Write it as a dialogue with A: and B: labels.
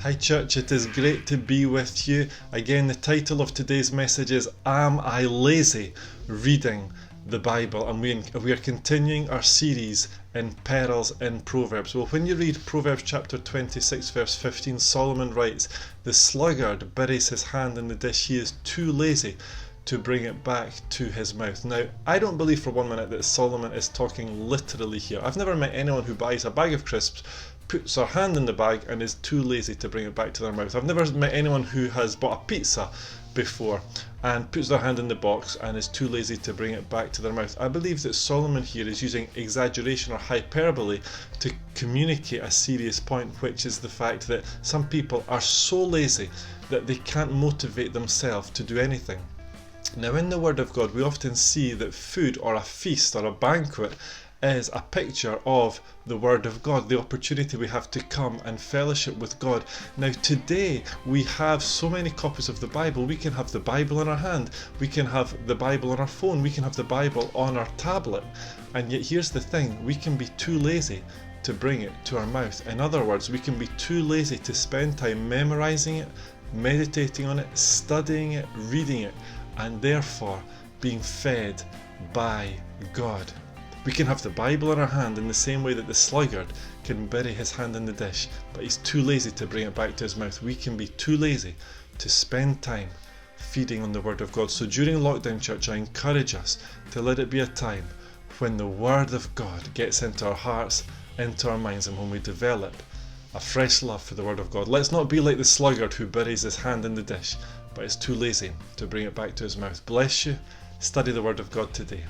A: Hi church, it is great to be with you. Again, the title of today's message is Am I Lazy? Reading the Bible, and we are continuing our series in Perils in Proverbs. Well, when you read Proverbs chapter 26 verse 15, Solomon writes, "The sluggard buries his hand in the dish, he is too lazy to bring it back to his mouth." Now, I don't believe for 1 minute that Solomon is talking literally here. I've never met anyone who buys a bag of crisps, puts their hand in the bag and is too lazy to bring it back to their mouth. I've never met anyone who has bought a pizza before and puts their hand in the box and is too lazy to bring it back to their mouth. I believe that Solomon here is using exaggeration or hyperbole to communicate a serious point, which is the fact that some people are so lazy that they can't motivate themselves to do anything. Now, in the Word of God, we often see that food or a feast or a banquet is a picture of the Word of God, the opportunity we have to come and fellowship with God. Now, today we have so many copies of the Bible. We can have the Bible in our hand, we can have the Bible on our phone, we can have the Bible on our tablet, and yet here's the thing, we can be too lazy to bring it to our mouth. In other words, we can be too lazy to spend time memorizing it, meditating on it, studying it, reading it, and therefore being fed by God. We can have the Bible in our hand in the same way that the sluggard can bury his hand in the dish, but he's too lazy to bring it back to his mouth. We can be too lazy to spend time feeding on the Word of God. So during lockdown, church, I encourage us to let it be a time when the Word of God gets into our hearts, into our minds, and when we develop a fresh love for the Word of God. Let's not be like the sluggard who buries his hand in the dish, but is too lazy to bring it back to his mouth. Bless you. Study the Word of God today.